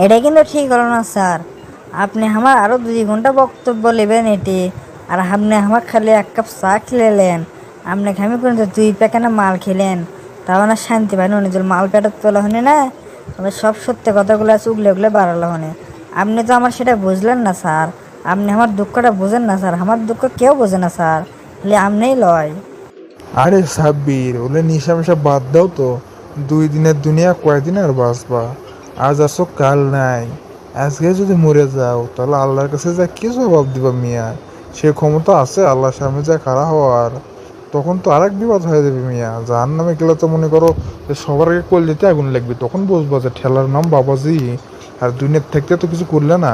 এটা কিন্তু ঠিক হলো না স্যার। আপনি আমার আরও 2 ঘন্টা বক্তব্য নেবেন এটি, আর আপনি আমার খালি 1 কাপ চা খেলেন। আপনাকে আমি কিন্তু 2 প্যাকেট মাল খেলেন, তাও না শান্তি পাই না। নিজের মাল পেটত তোলা হনে না, তবে সব সত্যি কথাগুলো আছে উগলে উগলে বাড়ালো হনে। আপনি তো আমার সেটা বুঝলেন না স্যার। আপনি আমার দুঃখটা বোঝেন না স্যার, আমার দুঃখ কেউ বোঝে না স্যার, খালি আপনিই লয়। আরে সাব্বির, ওলে নেশা মেশা বাদ দাও তো। 2 দিনের দুনিয়া কয়দিন আর বাঁচবা? আজ আসো কাল নাই। আজকে যদি মরে যাও তাহলে আল্লাহর কাছে যা কি জবাব দিবা মিয়া? সে ক্ষমতা আছে আল্লাহর সামনে যা খাড়া হওয়ার? তখন তো আরেক বিপদ হয়ে যাবে মিয়া। জাহান নামে গেলে তো মনে করো যে সবার আগে কলজেতে আগুন লাগবে, তখন বুঝবা যে ঠেলার নাম বাবাজি। আর দুনিয়ার থাকতে তো কিছু করলে না।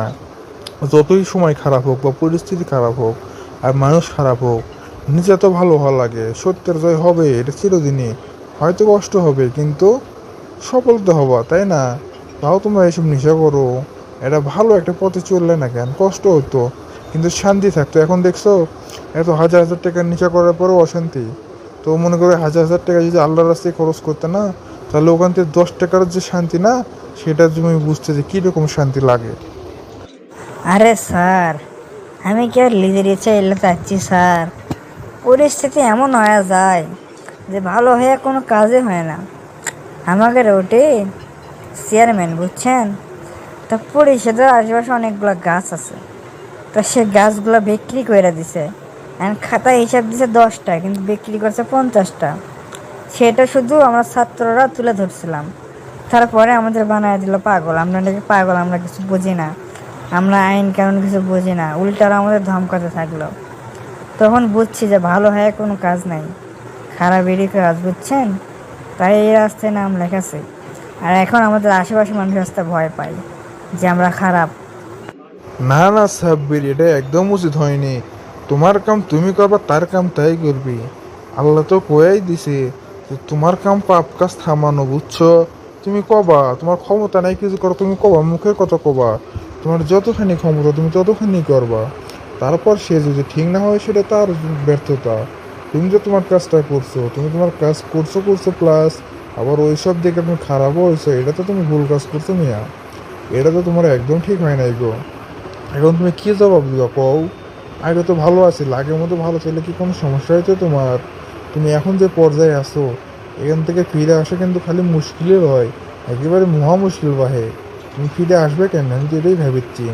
যতই সময় খারাপ হোক বা পরিস্থিতি খারাপ হোক আর মানুষ খারাপ হোক, নিজে তো ভালো হওয়া লাগে। সত্যের জয় হবে, এটা চিরদিনই। হয়তো কষ্ট হবে কিন্তু সফল তো হবা, তাই না? তাও তোমরা এসব নেশা করো। এটা ভালো একটা পথে চললে না কেন? কষ্ট হতো কিন্তু শান্তি থাকতো। এখন দেখছো এত হাজার হাজার টাকার নেশা করার পরেও অশান্তি। তো মনে করে হাজার হাজার টাকা যদি আল্লাহর রাস্তায় খরচ করতে না, তাহলে ওখান থেকে 10 টাকার যে শান্তি না, সেটা তুমি বুঝতে যে কীরকম শান্তি লাগে। আরে স্যার, আমি কি আর নিজের ইচ্ছা এলে চাচ্ছি স্যার? পরিস্থিতি এমন হয়ে যায় যে ভালো হয়ে কোনো কাজই হয় না। আমাদের ওটি চেয়ারম্যান বুঝছেন, তা পরিষদের আশেপাশে অনেকগুলো গাছ আছে, তা সে গাছগুলো বিক্রি করে দিছে। এখন খাতায় হিসাব দিছে 10টা, কিন্তু বিক্রি করছে 50টা। সেটা শুধু আমরা ছাত্ররা তুলে ধরছিলাম। তারপরে আমাদের বানায় দিল পাগল। আমরা নাকি পাগল, আমরা কিছু বুঝি না, আমরা আইন কানুন কিছু বুঝি না, উল্টারা আমাদের ধমকাতে থাকলো। তখন বুঝছি যে ভালো হয়ে কোনো কাজ নাই, খারাপেরই কাজ বুঝছেন। তাই এই রাস্তায় নাম লেখাছে। আর এখন আমাদের আশেপাশে মানুষ রাস্তা ভয় পায় যে আমরা খারাপ। না না সাব্বির, এটা একদম উচিত হয়নি। তোমার কাম তুমি করবা, তার কাম তাই করবি। আল্লাহ তো কয়াই দিছে যে তোমার কাম পাপ কাজ থামানো, বুঝছো? তুমি কবা তোমার ক্ষমতা নাই কিছু করো, তুমি কবা, মুখের কথা কবা। তোমার যতখানি ক্ষমতা তুমি ততখানি করবা। তারপর সে যদি ঠিক না হয় সেটা তার ব্যর্থতা। তুমি যে তোমার কাজটা করছো, তুমি তোমার কাজ করছো করছো প্লাস আবার ওইসব দিকে তুমি খারাপও হয়েছো, এটা তো তুমি ভুল কাজ করছো মিয়া। এটা তো তোমার একদম ঠিক হয় নাই গো। এখন তুমি কি জবাব দিবা কও? আগে তো ভালো আছি, আগের মতো ভালো ছিল কি কোনো সমস্যা হয়েছে তোমার? তুমি এখন যে পর্যায়ে আসো, এখান থেকে ফিরে আসা কিন্তু খালি মুশকিলই হয়, একেবারে মহা মুশকিল বাহে। তুমি ফিরে আসবে কেন? আমি তো এটাই ভাবিচ্ছি।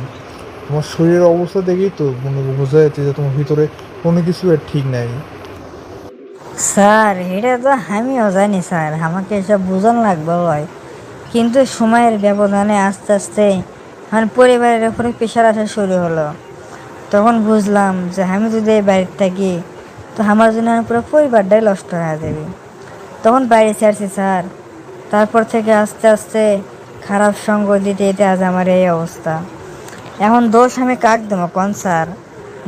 তোমার শরীরের অবস্থা দেখেই তো মনে বোঝা যাচ্ছে যে তোমার ভিতরে কোনো কিছু এর ঠিক নাই। স্যার এটা তো আমিও জানি স্যার, আমাকে এসব বোঝান লাগবে হয়। কিন্তু সময়ের ব্যবধানে আস্তে আস্তে আমার পরিবারের উপরে প্রেশার আসা শুরু হলো। তখন বুঝলাম যে আমি যদি এই বাড়িতে থাকি, তো আমার জন্য আমার পুরো পরিবারটাই নষ্ট হয়ে যাবে। তখন বাইরে ছাড়ছি স্যার। তারপর থেকে আস্তে আস্তে খারাপ সঙ্গ দিতে দিতে আজ আমার এই অবস্থা। এখন দোষ আমি কাক দেবো কোন স্যার?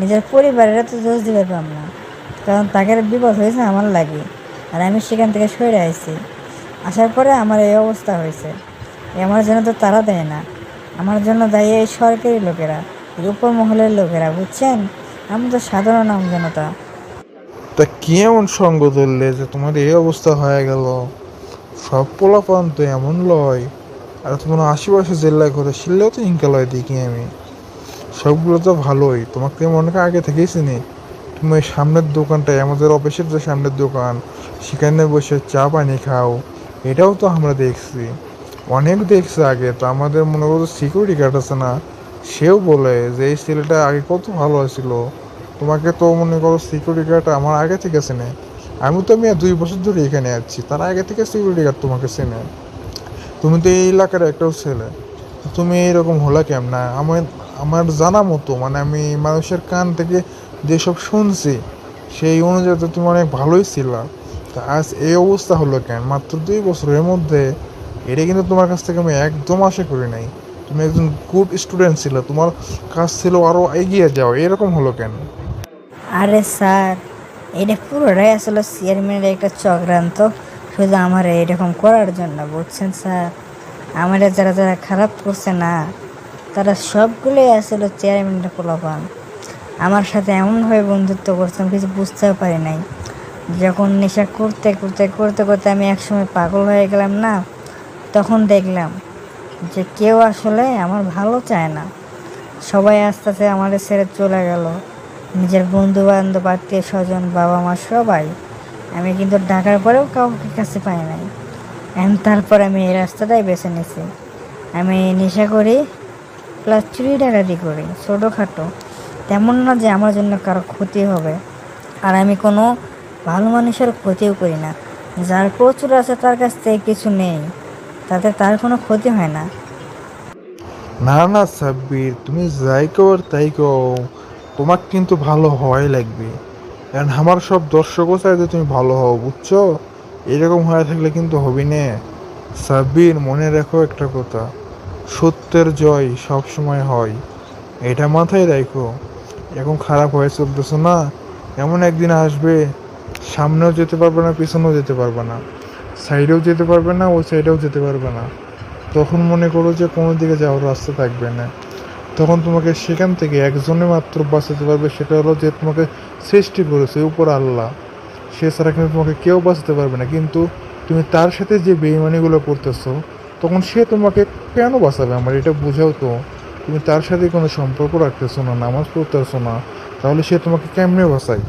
নিজের পরিবারের তো দোষ দিতে পারলাম না, কারণ তাকে বিপদ হয়েছে আমার লাগে, আর আমি সেখান থেকে সরে আসছি। আসার পরে আমার এই অবস্থা হয়েছে। আমার জন্য তো তারা দেয় না, আমার জন্য দায়ী এই সরকারি লোকেরা, এই উপর মহলের লোকেরা বুঝছেন। আমি তো সাধারণ আমজনতা। তা কি এমন সঙ্গ ধরলে যে তোমার এই অবস্থা হয়ে গেল? সব পোলাপান তো এমন লয়। আর তোমার আশেপাশে জেল্লায় করে শিললেও তো ইনকা লয় দেখি আমি। সবগুলো তো ভালোই, তোমাকে মনে হয় আগে থেকেই চিনি। তুমি ওই সামনের দোকানটায়, আমাদের অফিসের যে সামনের দোকান, সেখানে বসে চা পানি খাও, এটাও তো আমরা দেখছি। অনেক দেখছি আগে তো। আমাদের মনে করো সিকিউরিটি গার্ড আছে না, সেও বলে যে এই ছেলেটা আগে কত ভালো ছিল। তোমাকে তো মনে করো সিকিউরিটি গার্ড আমার আগে থেকে চেনে। আমি তো 2 বছর ধরে এখানে আছি, তার আগে থেকে সিকিউরিটি গার্ড তোমাকে চেনে। তুমি তো এই এলাকার একটাও ছেলে, তুমি এরকম হলা কেমন? আমার আমার জানা মতো, মানে আমি মানুষের কান থেকে যেসব শুনছি সেই অনুযায়ী তো তুমি অনেক ভালোই ছিলা। তা আজ এই অবস্থা হলো কেন মাত্র 2 বছরের মধ্যে? এটা কিন্তু তোমার কাছ থেকে আমি একদম আশা করি নাই। তুমি একজন গুড স্টুডেন্ট ছিল, তোমার কাজ ছিল আরও এগিয়ে যাও, এরকম হলো কেন? আরে স্যার, এটা পুরোটাই আসলে চেয়ারম্যানের একটা চক্রান্ত, শুধু আমার এইরকম করার জন্য বুঝছেন স্যার। আমার যারা যারা খারাপ করছে না, তারা সবগুলোই আসলে চেয়ারম্যানের প্রলোভন। আমার সাথে এমনভাবে বন্ধুত্ব করতাম কিছু বুঝতেও পারি নাই। যখন নেশা করতে করতে করতে করতে আমি একসময় পাগল হয়ে গেলাম না, তখন দেখলাম যে কেউ আসলে আমার ভালো চায় না। সবাই আস্তে আস্তে আমাদের ছেড়ে চলে গেল, নিজের বন্ধু বান্ধব, আত্মীয় স্বজন, বাবা মা সবাই। আমি কিন্তু ডাকার পরেও কাউকে কাছে পাই নাই। তারপর আমি এই রাস্তাটাই বেছে নিছি। আমি নেশা করি প্লাস চুরি ডাকাতি করি, ছোটোখাটো, তেমন না যে আমার জন্য কারো ক্ষতি হবে। আর আমি কোনো ভালো মানুষের ক্ষতিও করি না। যার প্রচুর আছে তার কাছ থেকে কিছু নেই, তাতে তার কোনো ক্ষতি হয় না। না না সাব্বির, তুমি যাই কর তাই কও, তোমার কিন্তু ভালো হওয়াই লাগবে। কারণ আমার সব দর্শকও চাই যে তুমি ভালো হও, বুঝছো? এরকম হয়ে থাকলে কিন্তু হবি না। সাব্বির, মনে রাখো একটা কথা, সত্যের জয় সব সময় হয়, এটা মাথায় রাখো। এখন খারাপ হয়ে চলতেছো না, এমন একদিন আসবে সামনেও যেতে পারবে না, পিছনেও যেতে পারবে না, সাইডেও যেতে পারবে না, ওই সাইডেও যেতে পারবে না। তখন মনে করো যে কোনো দিকে যাওয়ার রাস্তা থাকবে না। তখন তোমাকে সেখান থেকে একজনে মাত্র বাঁচাতে পারবে, সেটা হলো যে তোমাকে সৃষ্টি করেছে উপর আল্লাহ। সে ছাড়া কিন্তু তোমাকে কেউ বাঁচাতে পারবে না। কিন্তু তুমি তার সাথে যে বেইমানিগুলো করতেছো, তখন সে তোমাকে কেন বাঁচাবে? আমার এটা বুঝাও তো। তুমি তার সাথে কোনো সম্পর্ক রাখতেছো না, নামাজ পড়তেছো না, তাহলে সে তোমাকে কেমনে বাঁচায়?